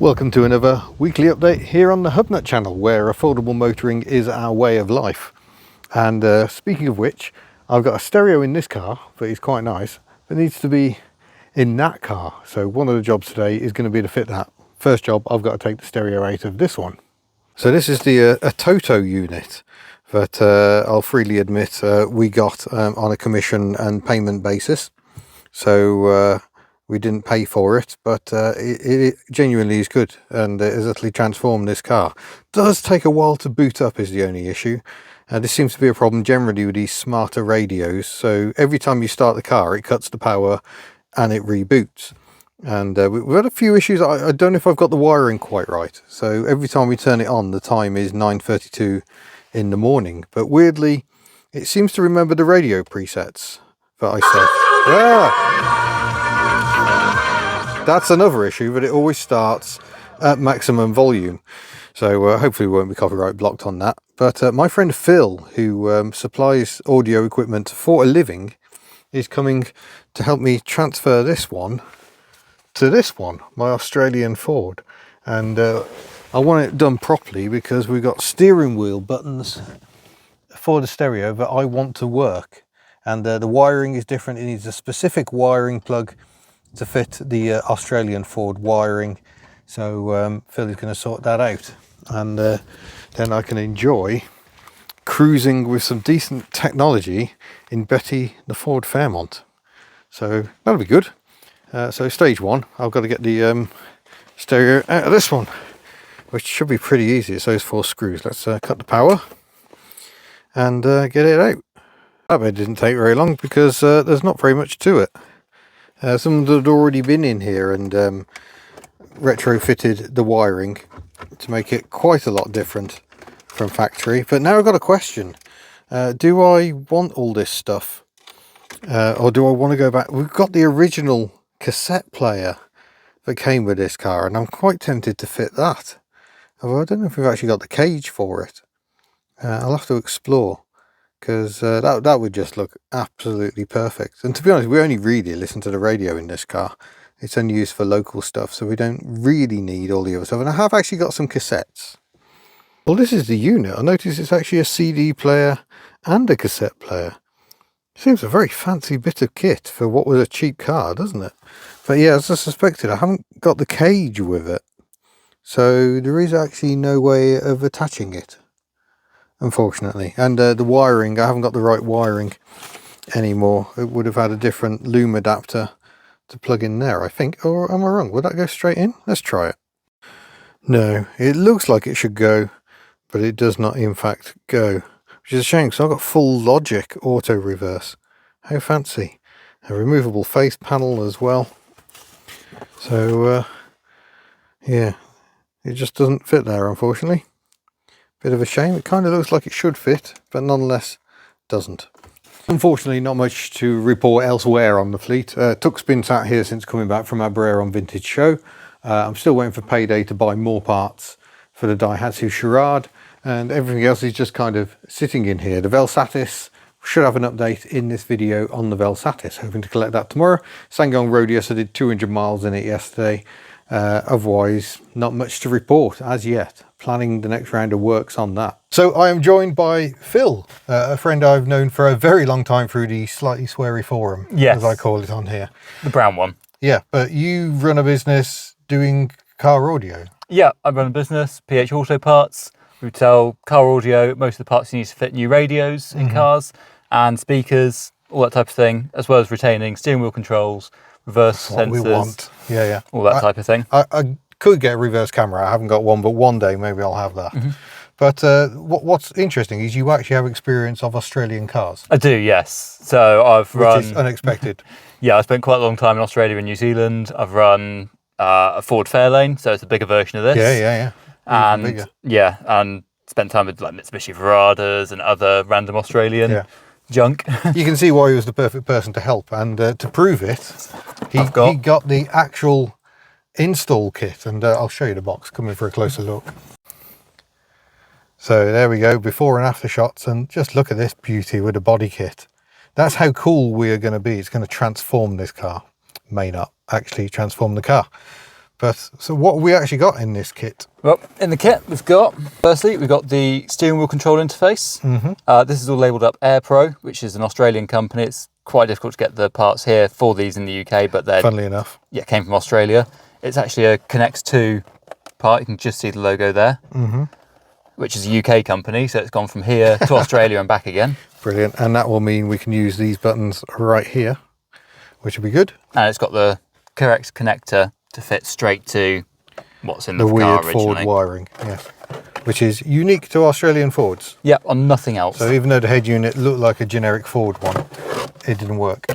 Welcome to another weekly update here on the Hubnut channel, where affordable motoring is our way of life. And speaking of which, I've got a stereo in this car that is quite nice, but needs to be in that car. So one of the jobs today is going to be to fit that. First job, I've got to take the stereo out of this one. So this is the a Toto unit that I'll freely admit we got on a commission and payment basis. So we didn't pay for it, but it genuinely is good, and it has utterly transformed this car. Does take a while to boot up is the only issue. This seems to be a problem generally with these smarter radios. So every time you start the car, it cuts the power and it reboots. And we've had a few issues. I don't know if I've got the wiring quite right. So every time we turn it on, the time is 9:32 in the morning. But weirdly, it seems to remember the radio presets that I set. That's another issue, but it always starts at maximum volume. So hopefully we won't be copyright blocked on that. But my friend Phil, who supplies audio equipment for a living, is coming to help me transfer this one to this one, my Australian Ford. And I want it done properly because we've got steering wheel buttons for the stereo that I want to work. And the wiring is different. It needs a specific wiring plug to fit the Australian Ford wiring. So Phil is going to sort that out. And then I can enjoy cruising with some decent technology in Betty the Ford Fairmont. So that'll be good. So stage one, I've got to get the stereo out of this one, which should be pretty easy. It's those 4 screws. Let's cut the power and get it out. That bit didn't take very long because there's not very much to it. Someone had already been in here and retrofitted the wiring to make it quite a lot different from factory. But now I've got a question. Do I want all this stuff? Or do I want to go back? We've got the original cassette player that came with this car, and I'm quite tempted to fit that. Although I don't know if we've actually got the cage for it. I'll have to explore, because that would just look absolutely perfect. And to be honest, we only really listen to the radio in this car. It's only used for local stuff, so we don't really need all the other stuff. And I have actually got some cassettes. Well, this is the unit. I notice it's actually a CD player and a cassette player. Seems a very fancy bit of kit for what was a cheap car, doesn't it? But yeah, as I suspected, I haven't got the cage with it. So there is actually no way of attaching it, unfortunately. And the wiring, I haven't got the right wiring anymore. It would have had a different loom adapter to plug in there, I think. Or am I wrong? Would that go straight in? Let's try it. No, it looks like it should go, but it does not in fact go, which is a shame because I've got full logic auto reverse. How fancy. A removable face panel as well. So yeah, it just doesn't fit there, unfortunately. Bit of a shame. It kind of looks like it should fit, but nonetheless doesn't. Unfortunately, not much to report elsewhere on the fleet. Tuck's been sat here since coming back from our Barrera on Vintage show. I'm still waiting for payday to buy more parts for the Daihatsu Charade, and everything else is just kind of sitting in here. The Vel Satis should have an update in this video on the Vel Satis. Hoping to collect that tomorrow. Sangong Rodius, I did 200 miles in it yesterday. Otherwise, not much to report as yet. Planning the next round of works on that. So I am joined by Phil, a friend I've known for a very long time through the Slightly Sweary Forum, yes, as I call it on here. The brown one. Yeah, but you run a business doing car audio. Yeah, I run a business, PH Autoparts. We sell car audio, most of the parts you need to fit new radios in cars and speakers, all that type of thing, as well as retaining steering wheel controls, reverse That's what sensors. we want. Yeah. All that type of thing. I could get a reverse camera. I haven't got one, but one day maybe I'll have that. But what's interesting is you actually have experience of Australian cars. I do, yes. So I've run... Which is unexpected. Yeah, I spent quite a long time in Australia and New Zealand. I've run a Ford Fairlane, so it's a bigger version of this. Yeah. And bigger. Yeah, and spent time with like Mitsubishi Veradas and other random Australian junk. You can see why he was the perfect person to help, and to prove it, he got the actual install kit, and I'll show you the box. Come in for a closer look. So there we go, before and after shots, and just look at this beauty with the body kit. That's how cool we are going to be. It's going to transform this car. May not actually transform the car, But so what have we actually got in this kit? Well, in the kit we've got, firstly, we've got the steering wheel control interface. This is all labelled up AirPro, which is an Australian company. It's quite difficult to get the parts here for these in the UK, but they're, Funnily enough. yeah, came from Australia. It's actually a Connects 2 part. You can just see the logo there, which is a UK company. So it's gone from here to Australia and back again. Brilliant. And that will mean we can use these buttons right here, which will be good. And it's got the correct connector to fit straight to what's in the car weird originally. Ford wiring, yes, which is unique to Australian Fords. Yep, on nothing else. So even though the head unit looked like a generic Ford one, it didn't work.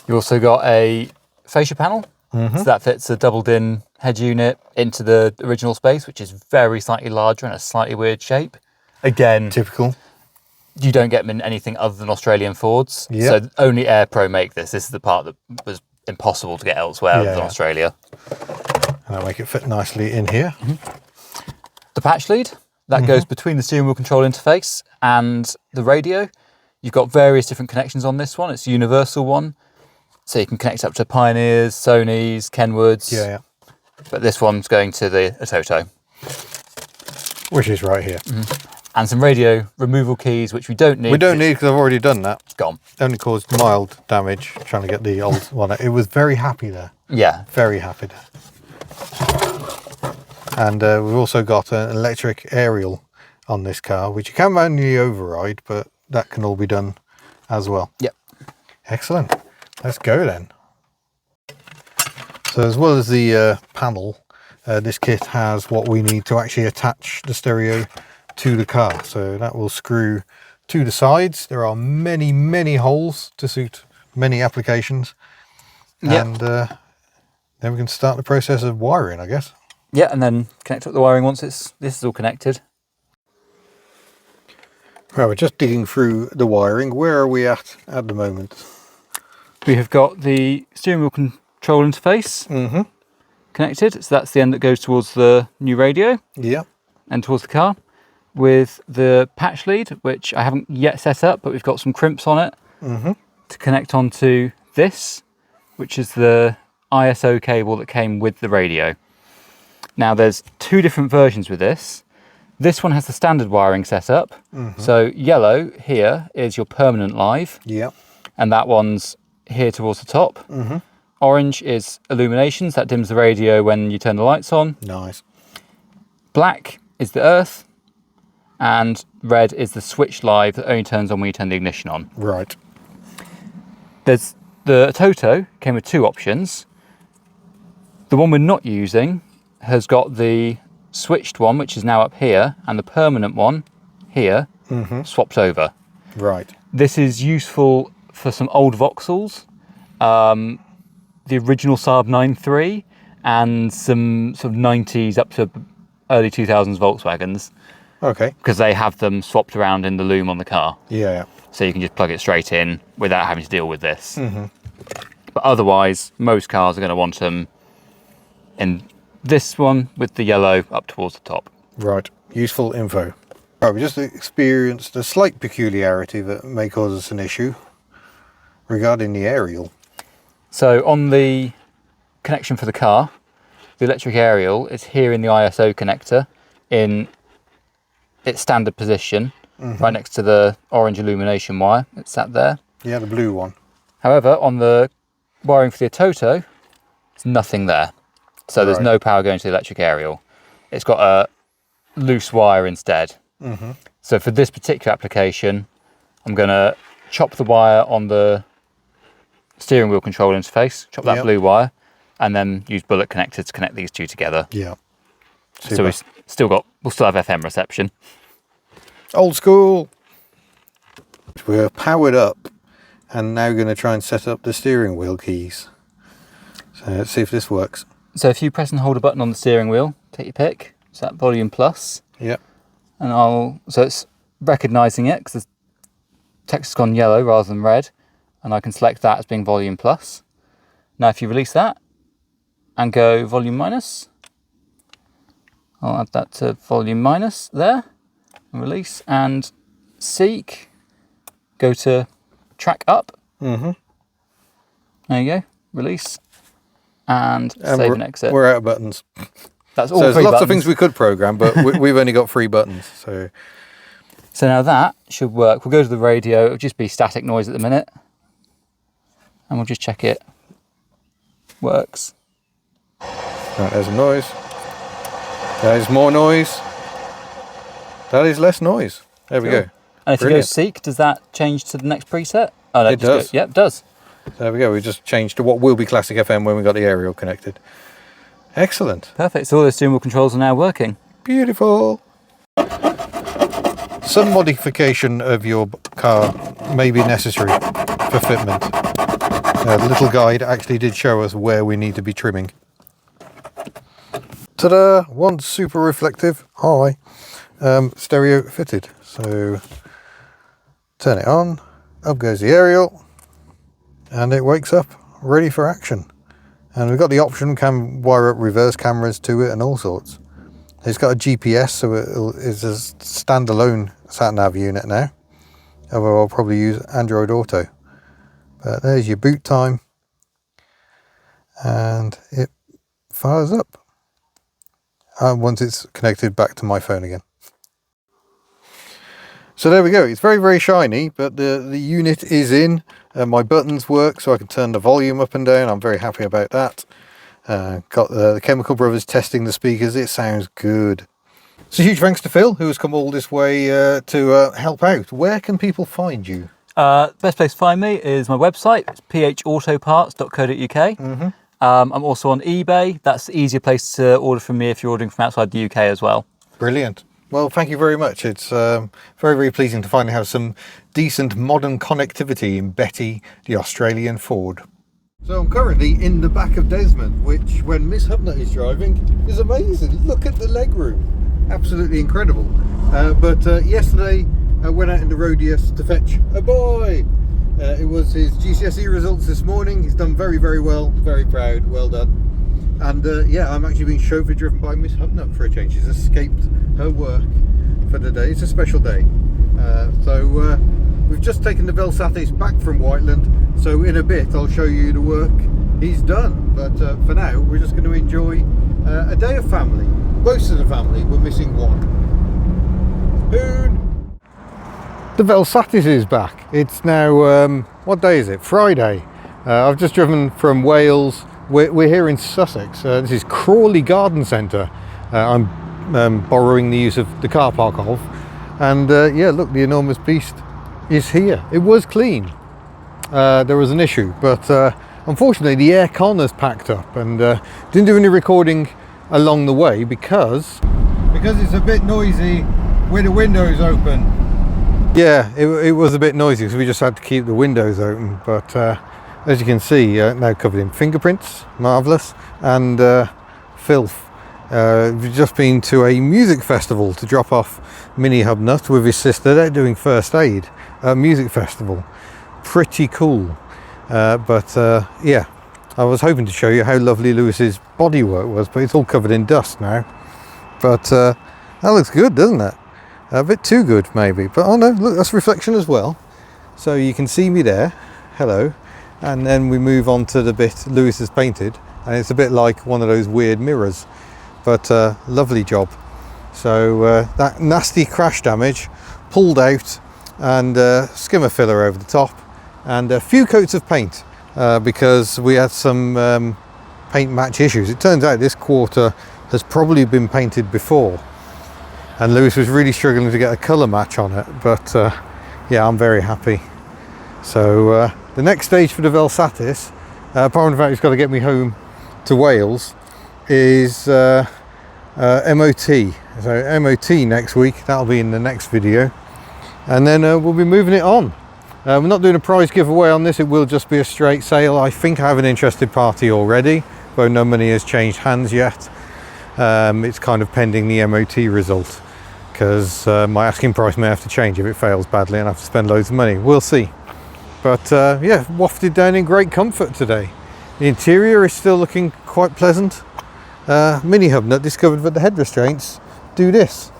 You also got a fascia panel. So that fits a doubled-in head unit into the original space, which is very slightly larger and a slightly weird shape. Again, Typical. you don't get them in anything other than Australian Fords. Yep. So only AirPro make this. This is the part that was impossible to get elsewhere other than Australia. And I'll make it fit nicely in here. The patch lead, that goes between the steering wheel control interface and the radio. You've got various different connections on this one. It's a universal one. So you can connect up to Pioneers, Sonys, Kenwoods. Yeah. But this one's going to the Toto. Which is right here. And some radio removal keys, which we don't need. We don't need because I've already done that. It's gone. Only caused mild damage trying to get the old one. It was very happy there. Yeah. Very happy there. And we've also got an electric aerial on this car, which you can manually override, but that can all be done as well. Yep. Excellent. Let's go then. So as well as the panel, this kit has what we need to actually attach the stereo to the car. So that will screw to the sides. There are many, many holes to suit many applications. Yep. And then we can start the process of wiring, I guess. Yeah, and then connect up the wiring once this is all connected. Right, we're just digging through the wiring. Where are we at the moment? We have got the steering wheel control interface connected. So that's the end that goes towards the new radio Yeah. and towards the car. With the patch lead, which I haven't yet set up, but we've got some crimps on it to connect onto this, which is the ISO cable that came with the radio. Now there's two different versions with this. This one has the standard wiring set up. So yellow here is your permanent live. Yeah. And that one's here towards the top. Orange is illuminations, that dims the radio when you turn the lights on. Nice. Black is the earth, and red is the switch live that only turns on when you turn the ignition on. Right. There's the Toto came with two options. The one we're not using has got the switched one, which is now up here, and the permanent one here swapped over. Right. This is useful for some old Vauxhalls, the original Saab 9.3, and some sort of 90s up to early 2000s Volkswagens, Okay. because they have them swapped around in the loom on the car. Yeah. So you can just plug it straight in without having to deal with this. But otherwise, most cars are going to want them in this one with the yellow up towards the top. Right. Useful info. Right, we just experienced a slight peculiarity that may cause us an issue regarding the aerial. So on the connection for the car, the electric aerial is here in the ISO connector in its standard position, right next to the orange illumination wire. It's sat there. Yeah, the blue one. However, on the wiring for the Toto, there's nothing there. So there's no power going to the electric aerial. It's got a loose wire instead. So for this particular application, I'm going to chop the wire on the steering wheel control interface, chop that blue wire, and then use bullet connectors to connect these two together. Yeah. Super. So we'll still have FM reception. Old school. We're powered up and now going to try and set up the steering wheel keys. So let's see if this works. So if you press and hold a button on the steering wheel, take your pick, so that volume plus. Yep. And so it's recognising it because the text has gone yellow rather than red, and I can select that as being volume plus. Now if you release that and go volume minus, I'll add that to volume minus there, and release, and seek, go to track up. There you go, release, and save and exit. We're out of buttons. That's all so there's three lots buttons. of things we could program, but we've only got 3 buttons. So now that should work. We'll go to the radio. It'll just be static noise at the minute. And we'll just check it works. Right, there's a noise. That is more noise. That is less noise. There we go. And if you go seek, does that change to the next preset? Oh, no, it does. Yep, it does. There we go. We just changed to what will be Classic FM when we got the aerial connected. Excellent. Perfect. So all the steering wheel controls are now working. Beautiful. Some modification of your car may be necessary for fitment. The little guide actually did show us where we need to be trimming. Ta-da! One super reflective eye, stereo fitted. So turn it on, up goes the aerial, and it wakes up ready for action. And we've got the option, can wire up reverse cameras to it and all sorts. It's got a GPS, so it's a standalone sat-nav unit now. Although I'll probably use Android Auto. But there's your boot time. And it fires up. Once it's connected back to my phone again. So there we go. It's very, very shiny, but the unit is in. My buttons work, so I can turn the volume up and down. I'm very happy about that. Got the Chemical Brothers testing the speakers. It sounds good. So huge thanks to Phil, who has come all this way to help out. Where can people find you? Best place to find me is my website. It's phautoparts.co.uk. I'm also on eBay. That's the easier place to order from me if you're ordering from outside the UK as well. Brilliant. Well, thank you very much. It's very, very pleasing to finally have some decent modern connectivity in Betty, the Australian Ford. So I'm currently in the back of Desmond, which when Miss Hubnut is driving is amazing. Look at the legroom. Absolutely incredible. But yesterday I went out in the Rodius to fetch a boy. It was his GCSE results this morning. He's done very, very well. Very proud. Well done. And yeah, I'm actually being chauffeur driven by Miss Hubnut for a change. She's escaped her work for the day. It's a special day. So we've just taken the Vel Satis back from Whiteland. So in a bit I'll show you the work he's done. But for now we're just going to enjoy a day of family. Most of the family, we're missing one. Hoon! The Vel Satis is back. It's now, what day is it? Friday. I've just driven from Wales. We're here in Sussex. This is Crawley Garden Centre. I'm borrowing the use of the car park of. And yeah, look, the enormous beast is here. It was clean. There was an issue, but unfortunately the air con has packed up and didn't do any recording along the way because it's a bit noisy with the windows open. Yeah, it was a bit noisy because we just had to keep the windows open, but as you can see, now covered in fingerprints, marvellous, and filth. We've just been to a music festival to drop off Mini Hubnut with his sister. They're doing first aid at a music festival. Pretty cool. But yeah, I was hoping to show you how lovely Lewis's bodywork was, but it's all covered in dust now. But that looks good, doesn't it? A bit too good maybe, but oh no, look, that's reflection as well. So you can see me there, hello, and then we move on to the bit Lewis has painted, and it's a bit like one of those weird mirrors, but lovely job. So that nasty crash damage pulled out, and skimmer filler over the top, and a few coats of paint because we had some paint match issues. It turns out this quarter has probably been painted before, and Lewis was really struggling to get a colour match on it, but yeah, I'm very happy. So the next stage for the Vel Satis, apart from the fact he's got to get me home to Wales, is MOT. So MOT next week, that'll be in the next video, and then we'll be moving it on. We're not doing a prize giveaway on this, it will just be a straight sale. I think I have an interested party already, though no money has changed hands yet. It's kind of pending the MOT result, because my asking price may have to change if it fails badly and I have to spend loads of money. We'll see. But yeah, wafted down in great comfort today. The interior is still looking quite pleasant. Mini Hubnut discovered that the head restraints do this,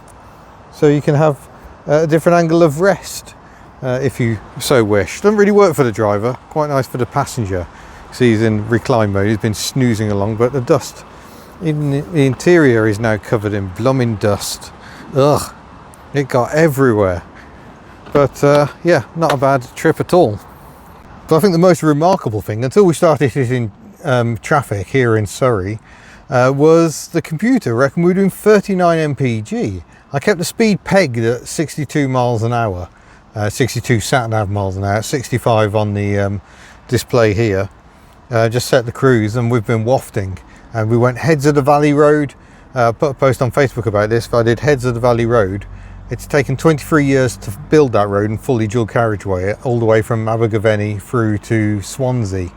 so you can have a different angle of rest if you so wish. Doesn't really work for the driver, quite nice for the passenger. See, he's in recline mode. He's been snoozing along, but the dust in the interior is now covered in blooming dust. Ugh, it got everywhere. But yeah, not a bad trip at all. But I think the most remarkable thing, until we started hitting traffic here in Surrey, was the computer reckoned we were doing 39 mpg. I kept the speed pegged at 62 miles an hour, 62 sat-nav miles an hour, 65 on the display here. Just set the cruise, and we've been wafting. And we went heads of the Valley Road. Put a post on Facebook about this. If I did heads of the Valley Road, it's taken 23 years to build that road and fully dual carriageway, all the way from Abergavenny through to Swansea.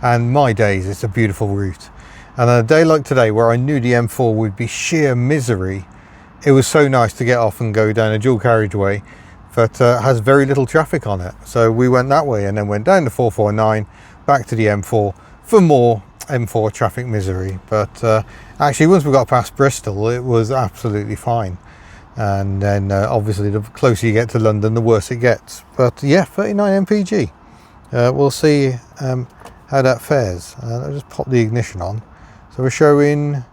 And my days, it's a beautiful route. And on a day like today, where I knew the M4 would be sheer misery, it was so nice to get off and go down a dual carriageway that has very little traffic on it. So we went that way and then went down the 449, back to the M4 for more M4 traffic misery. But actually, once we got past Bristol, it was absolutely fine. And then obviously the closer you get to London, the worse it gets. But yeah, 39 mpg. We'll see how that fares. I'll just pop the ignition on. So we're showing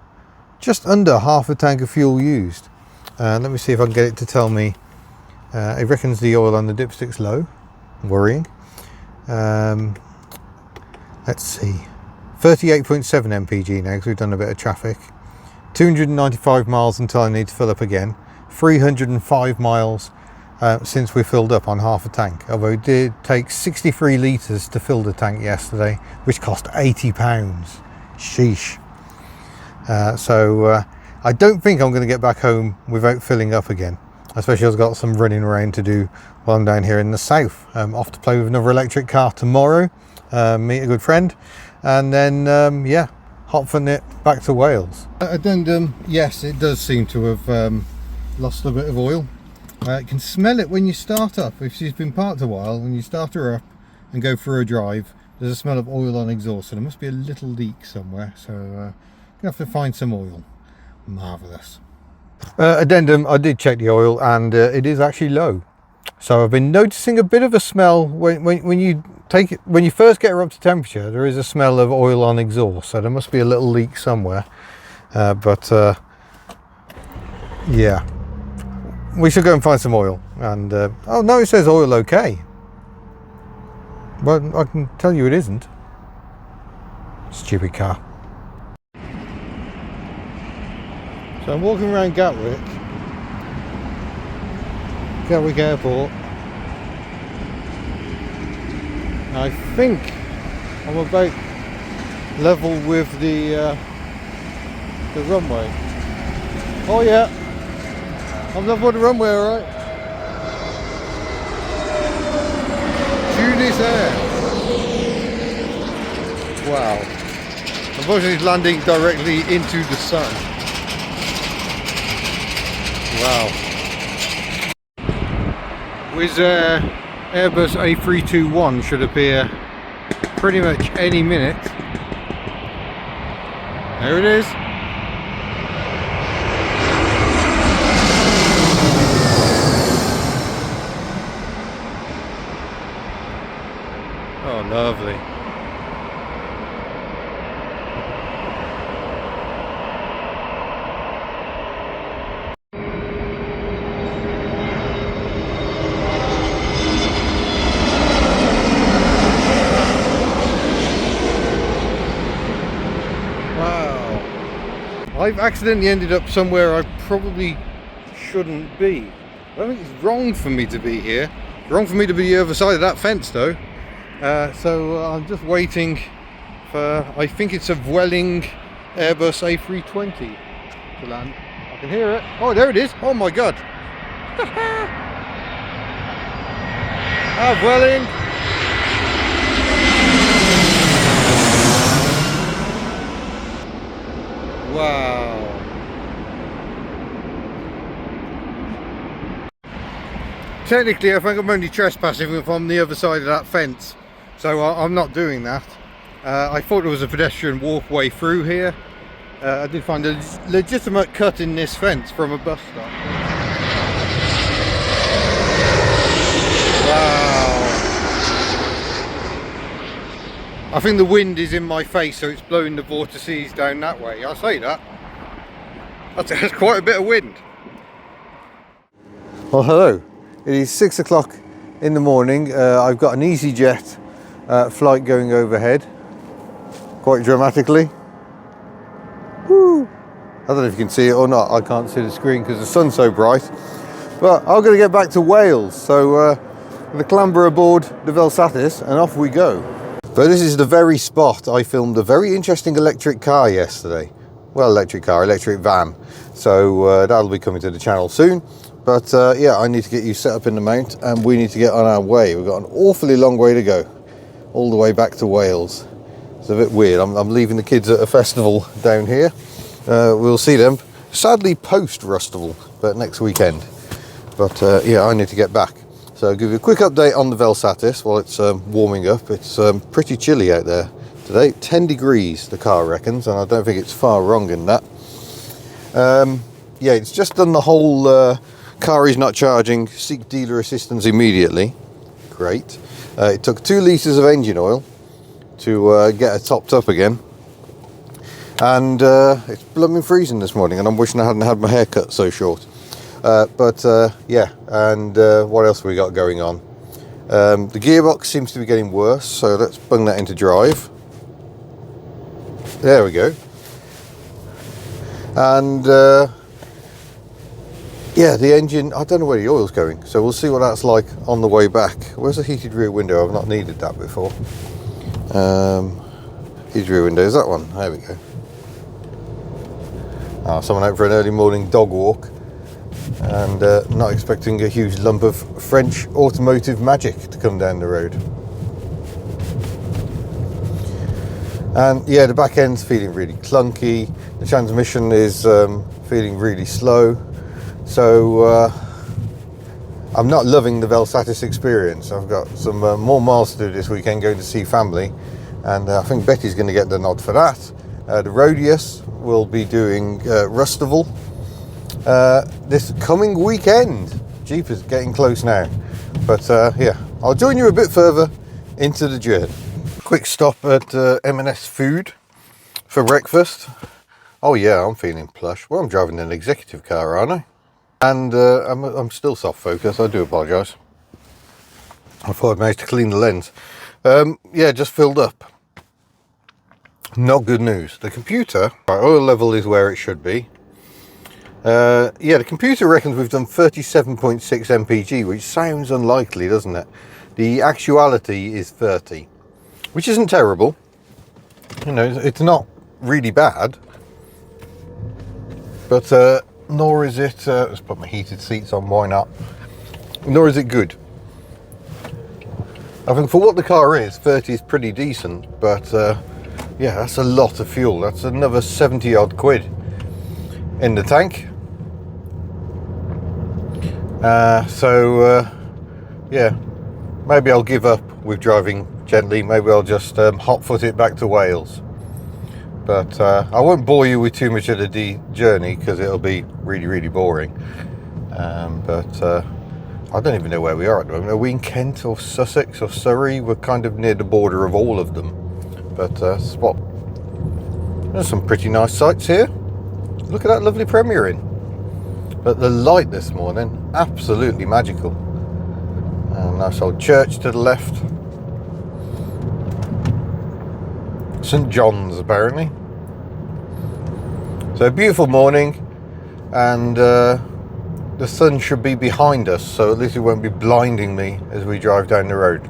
just under half a tank of fuel used. Let me see if I can get it to tell me. It reckons the oil on the dipstick's low. Worrying. Let's see. 38.7 mpg now, because we've done a bit of traffic. 295 miles until I need to fill up again. 305 miles since we filled up on half a tank, although it did take 63 litres to fill the tank yesterday, which cost £80. Sheesh. So I don't think I'm going to get back home without filling up again, especially I've got some running around to do while I'm down here in the south. Off to play with another electric car tomorrow, meet a good friend, and then yeah, hop from it back to Wales. Addendum, yes, it does seem to have lost a bit of oil. You can smell it when you start up. If she's been parked a while, when you start her up and go for a drive, there's a smell of oil on exhaust, so there must be a little leak somewhere. So gonna have to find some oil. Marvellous. Addendum, I did check the oil, and it is actually low. So I've been noticing a bit of a smell when you take it, when you first get her up to temperature. There is a smell of oil on exhaust, so there must be a little leak somewhere. But yeah, we should go and find some oil. And oh no, it says oil okay. Well, I can tell you it isn't. Stupid car. So I'm walking around Gatwick Airport. I think I'm about level with the runway. Oh yeah, I'm level with the runway, alright. Tunis Air. Wow. Unfortunately it's landing directly into the sun. Wow. Wizz Air Airbus A321 should appear pretty much any minute. There it is. Oh, lovely. I've accidentally ended up somewhere I probably shouldn't be. I don't think it's wrong for me to be here. It's wrong for me to be the other side of that fence though. So I'm just waiting for, I think it's a Vueling Airbus A320 to land. I can hear it. Oh, there it is. Oh my God. Ah, Vueling. Wow. Technically I think I'm only trespassing if I'm the other side of that fence, so I'm not doing that. I thought there was a pedestrian walkway through here. I did find a legitimate cut in this fence from a bus stop. Wow. I think the wind is in my face, so it's blowing the vortices down that way. I say that. That's quite a bit of wind. Well, hello. It is 6 o'clock in the morning. I've got an EasyJet flight going overhead, quite dramatically. Woo! I don't know if you can see it or not. I can't see the screen because the sun's so bright. But I'm going to get back to Wales, so the clamber aboard the Vel Satis and off we go. But this is the very spot I filmed a very interesting electric car yesterday. Well, electric van. So that'll be coming to the channel soon. But yeah, I need to get you set up in the mount and we need to get on our way. We've got an awfully long way to go, all the way back to Wales. It's a bit weird. I'm leaving the kids at a festival down here. We'll see them, sadly post Rustival, but next weekend. But yeah, I need to get back. So I'll give you a quick update on the Vel Satis while it's warming up. It's pretty chilly out there today. 10 degrees, the car reckons, and I don't think it's far wrong in that. Yeah, it's just done the whole car is not charging, seek dealer assistance immediately. Great. It took 2 litres of engine oil to get it topped up again. And it's blooming freezing this morning, and I'm wishing I hadn't had my hair cut so short. But yeah, and what else have we got going on? The gearbox seems to be getting worse, so let's bung that into drive. There we go. And yeah, the engine, I don't know where the oil's going, so we'll see what that's like on the way back. Where's the heated rear window? I've not needed that before. Heated rear window, is that one? There we go. Oh, someone out for an early morning dog walk and not expecting a huge lump of French automotive magic to come down the road. And yeah, the back end's feeling really clunky. The transmission is feeling really slow. So I'm not loving the Vel Satis experience. I've got some more miles to do this weekend, going to see family, and I think Betty's going to get the nod for that. The Rodius will be doing Rustival this coming weekend. Jeepers, getting close now. But yeah, I'll join you a bit further into the journey. Quick stop at M&S Food for breakfast. Oh yeah, I'm feeling plush. Well, I'm driving an executive car, aren't I? And I'm still soft focus. I do apologise. I thought I'd managed to clean the lens. Yeah, just filled up. Not good news. The computer, our oil level is where it should be. Yeah, the computer reckons we've done 37.6 mpg, which sounds unlikely, doesn't it? The actuality is 30, which isn't terrible. You know, it's not really bad, but nor is it, let's put my heated seats on, why not? Nor is it good. I think for what the car is, 30 is pretty decent, but yeah, that's a lot of fuel. That's another 70 odd quid in the tank. So yeah, maybe I'll give up with driving gently. Maybe I'll just hot foot it back to Wales. But I won't bore you with too much of the journey because it'll be really, really boring. But I don't even know where we are at the moment. Are we in Kent or Sussex or Surrey? We're kind of near the border of all of them. But spot. There's some pretty nice sights here. Look at that lovely Premier Inn. But the light this morning, absolutely magical. And nice old church to the left. St John's apparently. So a beautiful morning, and the sun should be behind us, so at least it won't be blinding me as we drive down the road.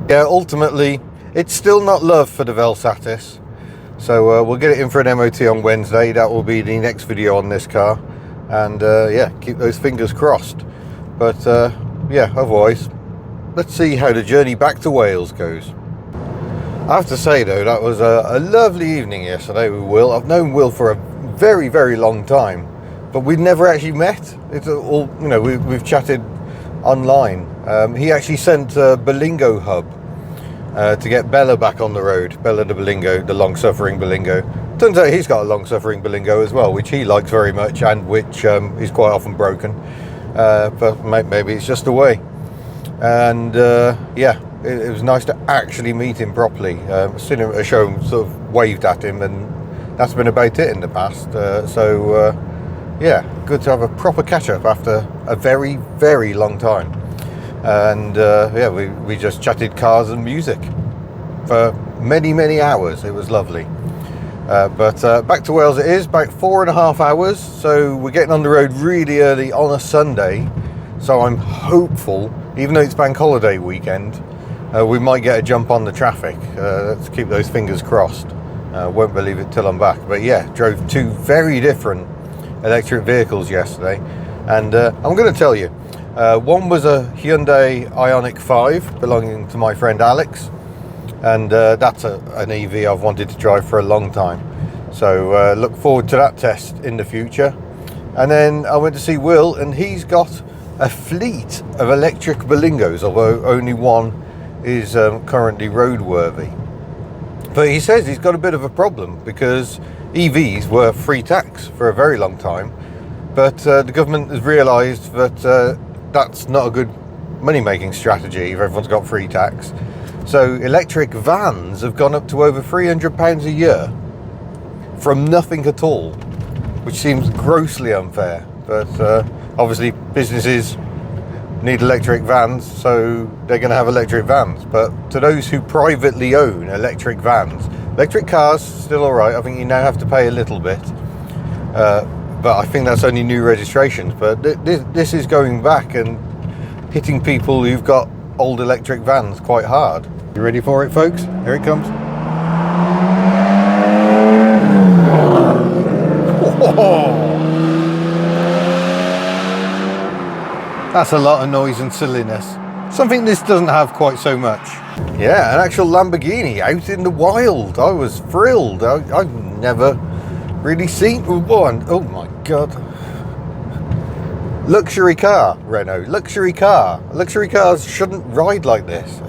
Yeah, ultimately it's still not love for the Vel Satis, so we'll get it in for an MOT on Wednesday. That will be the next video on this car, and yeah, keep those fingers crossed. But yeah, otherwise let's see how the journey back to Wales goes. I have to say though, that was a lovely evening yesterday with Will. I've known Will for a very, very long time, but we'd never actually met. It's all, you know, we've chatted online. He actually sent Berlingo Hub to get Bella back on the road. Bella the Berlingo, the long-suffering Berlingo. Turns out he's got a long-suffering Berlingo as well, which he likes very much, and which is quite often broken. But maybe it's just the way. And yeah, it was nice to actually meet him properly. Seen him at a show and sort of waved at him, and that's been about it in the past. Yeah, good to have a proper catch-up after a very, very long time. And yeah, we just chatted cars and music for many, many hours. It was lovely. But back to Wales it is, about 4.5 hours. So we're getting on the road really early on a Sunday. So I'm hopeful, even though it's bank holiday weekend, we might get a jump on the traffic. Let's keep those fingers crossed. Won't believe it till I'm back. But yeah, drove 2 very different electric vehicles yesterday. And I'm going to tell you, one was a Hyundai Ioniq 5 belonging to my friend Alex. And that's an EV I've wanted to drive for a long time. So look forward to that test in the future. And then I went to see Will, and he's got a fleet of electric Berlingos, although only one is currently roadworthy. But he says he's got a bit of a problem because EVs were free tax for a very long time. But the government has realised that that's not a good money-making strategy if everyone's got free tax. So electric vans have gone up to over £300 a year from nothing at all, which seems grossly unfair. But obviously businesses need electric vans, so they're going to have electric vans. But to those who privately own electric vans, electric cars, still all right. I think you now have to pay a little bit. But I think that's only new registrations. But this is going back and hitting people who've got old electric vans quite hard. You ready for it, folks? Here it comes. Whoa. That's a lot of noise and silliness. Something this doesn't have quite so much. Yeah, an actual Lamborghini out in the wild. I was thrilled. I've never really seen one. Oh my God. Luxury car, Renault. Luxury car. Luxury cars shouldn't ride like this.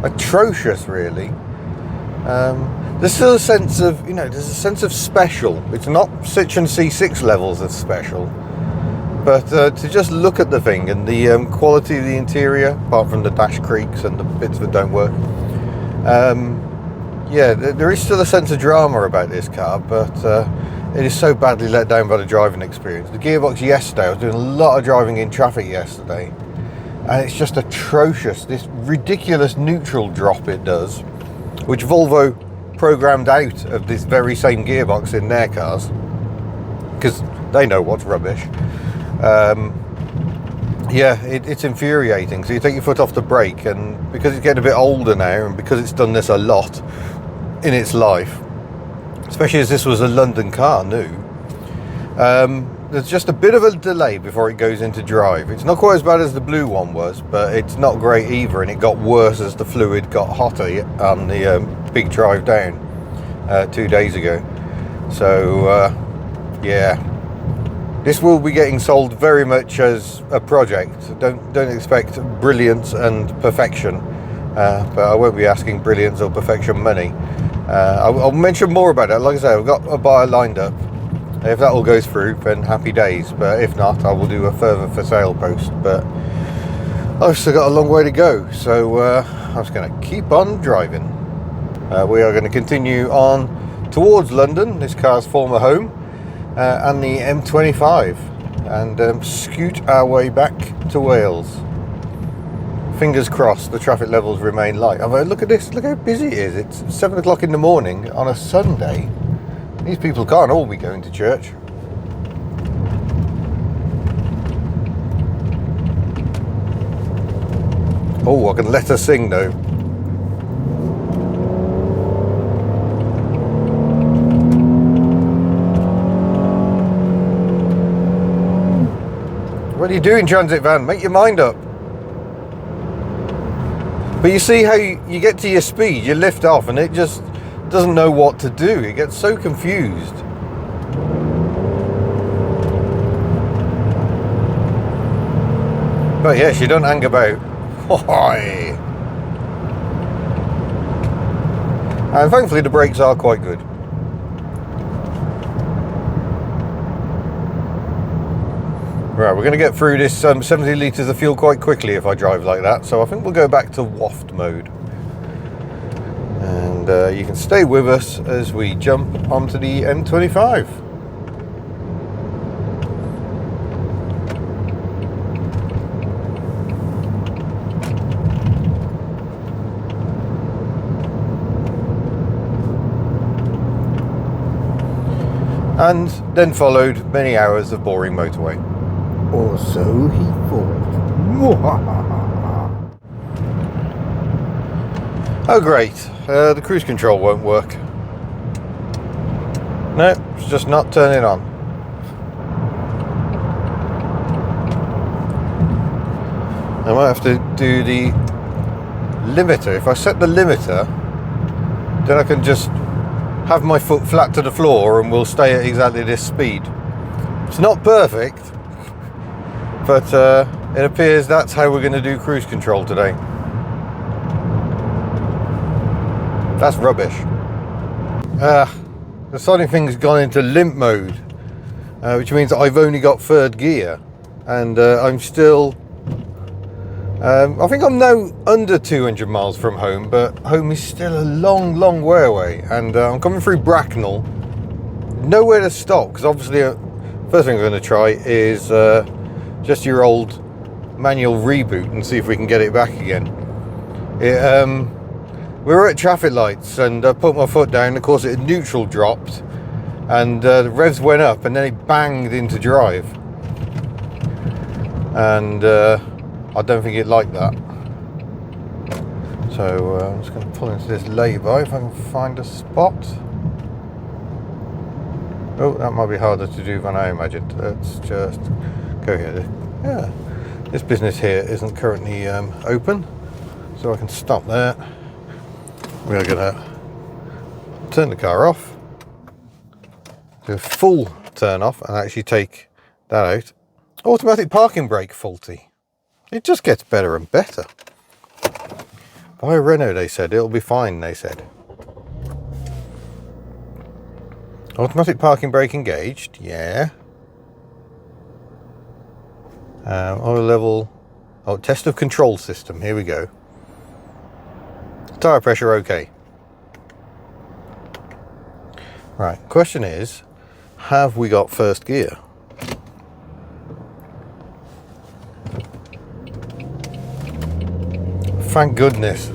Atrocious, really. There's still a sense of, there's a sense of special. It's not Citroen C6 levels of special. But to just look at the thing and the quality of the interior, apart from the dash creaks and the bits that don't work, yeah, there is still a sense of drama about this car, but it is so badly let down by the driving experience. The gearbox yesterday, I was doing a lot of driving in traffic yesterday, and it's just atrocious. This ridiculous neutral drop it does, which Volvo programmed out of this very same gearbox in their cars, because they know what's rubbish. Yeah, it's infuriating. So you take your foot off the brake, and because it's getting a bit older now, and because it's done this a lot in its life, especially as this was a London car new, there's just a bit of a delay before it goes into drive. It's not quite as bad as the blue one was, but it's not great either, and it got worse as the fluid got hotter on the big drive down 2 days ago. So yeah, this will be getting sold very much as a project. Don't expect brilliance and perfection, but I won't be asking brilliance or perfection money. I'll mention more about it. Like I say, I've got a buyer lined up. If that all goes through, then happy days. But if not, I will do a further for sale post. But I've still got a long way to go, so I'm just going to keep on driving. We are going to continue on towards London, this car's former home, and the M25, and scoot our way back to Wales. Fingers crossed the traffic levels remain light. I mean, look at this, look how busy it is. It's 7 o'clock in the morning on a Sunday. These people can't all be going to church. Oh, I can let her sing though. What are you doing, transit van? Make your mind up. But you see how you get to your speed, you lift off, and it just doesn't know what to do. It gets so confused. But yes, you don't hang about. And thankfully the brakes are quite good. Right, we're going to get through this 70 litres of fuel quite quickly if I drive like that, so I think we'll go back to waft mode. And you can stay with us as we jump onto the M25. And then followed many hours of boring motorway. Or so he thought. Oh great, the cruise control won't work. No, it's just not turning on. I might have to do the limiter. If I set the limiter, then I can just have my foot flat to the floor and we'll stay at exactly this speed. It's not perfect, but it appears that's how we're going to do cruise control today. That's rubbish. The starting thing's gone into limp mode, which means I've only got third gear, and I'm still I think I'm now under 200 miles from home, but home is still a long, long way away. And I'm coming through Bracknell, nowhere to stop, because obviously first thing I'm going to try is just your old manual reboot and see if we can get it back again. We were at traffic lights and I put my foot down. Of course, it had neutral dropped and the revs went up and then it banged into drive. And I don't think it liked that. So I'm just going to pull into this lay-by if I can find a spot. Oh, that might be harder to do than I imagined. Let's just go here. Yeah, this business here isn't currently open, so I can stop there. We're going to turn the car off, do a full turn off and actually take that out. Automatic parking brake faulty. It just gets better and better. Buy a Renault, they said. It'll be fine, they said. Automatic parking brake engaged. Yeah. Oil level. Oh, test of control system. Here we go. Tire pressure okay. Right. Question is, have we got first gear? Thank goodness.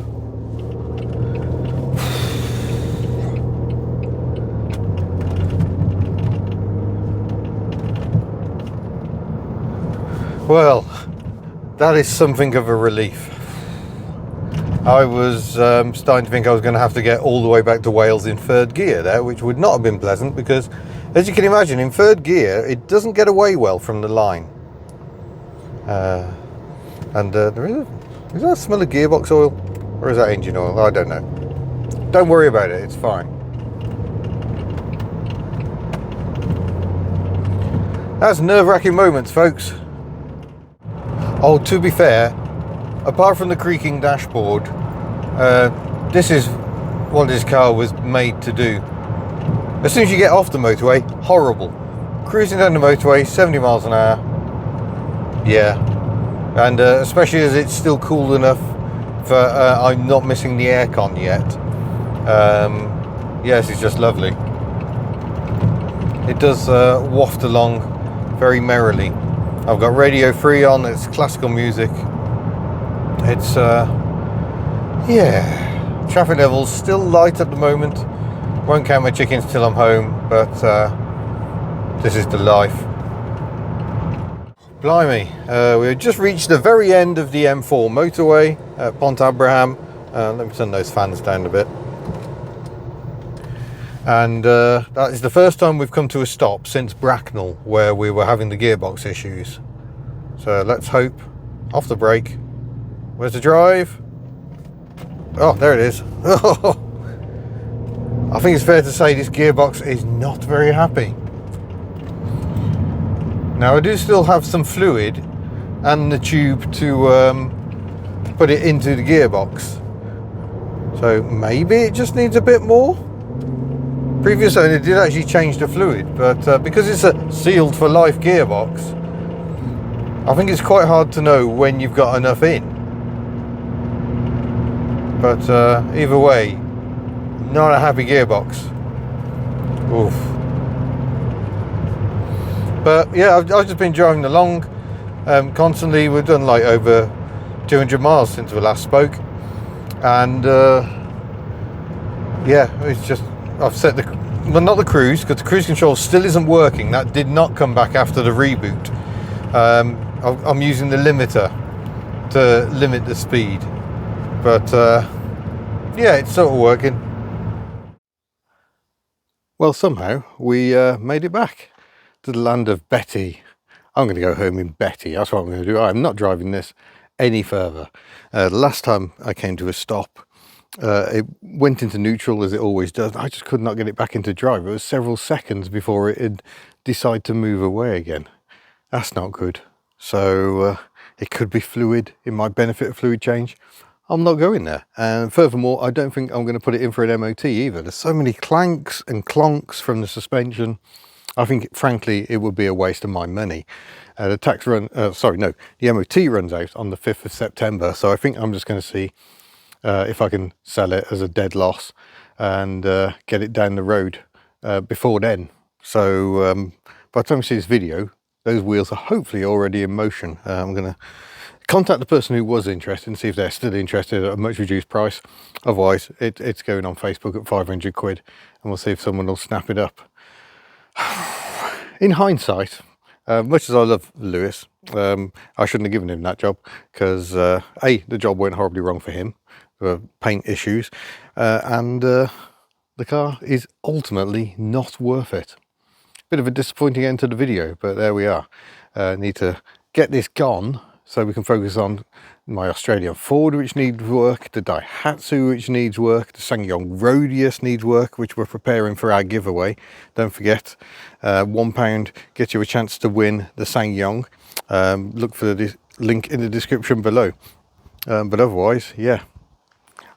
Well, that is something of a relief. I was starting to think I was going to have to get all the way back to Wales in third gear there, which would not have been pleasant because, as you can imagine, in third gear it doesn't get away well from the line. Is that a smell of gearbox oil? Or is that engine oil? I don't know. Don't worry about it, it's fine. That's nerve-wracking moments, folks. Oh, to be fair, apart from the creaking dashboard, this is what this car was made to do. As soon as you get off the motorway, horrible. Cruising down the motorway, 70 miles an hour. Yeah. And especially as it's still cool enough for I'm not missing the aircon yet. Yes, it's just lovely. It does waft along very merrily. I've got Radio 3 on, it's classical music. It's yeah, traffic levels still light at the moment. Won't count my chickens till I'm home, but this is the life. Blimey, we've just reached the very end of the M4 motorway at Pont Abraham. Let me turn those fans down a bit. And that is the first time we've come to a stop since Bracknell, where we were having the gearbox issues. So let's hope. Off the brake. Where's the drive? Oh, there it is. I think it's fair to say this gearbox is not very happy. Now I do still have some fluid and the tube to put it into the gearbox. So maybe it just needs a bit more. Previous owner did actually change the fluid, but because it's a sealed for life gearbox, I think it's quite hard to know when you've got enough in. But either way, not a happy gearbox. Oof. But yeah, I've just been driving along constantly. We've done like over 200 miles since we last spoke, and yeah, it's just, I've set the, well, not the cruise, because the cruise control still isn't working. That did not come back after the reboot. I'm using the limiter to limit the speed, but yeah, it's sort of working. Well, somehow we made it back to the land of Betty. I'm going to go home in Betty. That's what I'm going to do. I'm not driving this any further. The last time I came to a stop, it went into neutral as it always does. I just could not get it back into drive. It was several seconds before it'd decide to move away again. That's not good. So it could be fluid. It might benefit a fluid change. I'm not going there. And furthermore, I don't think I'm going to put it in for an MOT either. There's so many clanks and clonks from the suspension. I think, frankly, it would be a waste of my money. The tax run, the MOT runs out on the 5th of September. So I think I'm just going to see if I can sell it as a dead loss and get it down the road before then. So by the time you see this video, those wheels are hopefully already in motion. I'm going to contact the person who was interested and see if they're still interested at a much reduced price. Otherwise, it's going on Facebook at 500 quid, and we'll see if someone will snap it up. In hindsight, much as I love Lewis, I shouldn't have given him that job, because A, the job went horribly wrong for him, paint issues, and the car is ultimately not worth it. Bit of a disappointing end to the video, but there we are. Need to get this gone so we can focus on my Australian Ford, which needs work, the Daihatsu, which needs work, the SsangYong Rodius needs work, which we're preparing for our giveaway. Don't forget, £1 gets you a chance to win the SsangYong. Look for the link in the description below. But otherwise, yeah,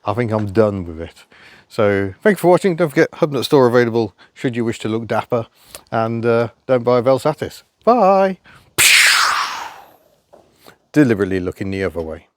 I think I'm done with it. So thanks for watching. Don't forget, Hubnut store available should you wish to look dapper, and don't buy a Vel Satis. Bye. Deliberately looking the other way.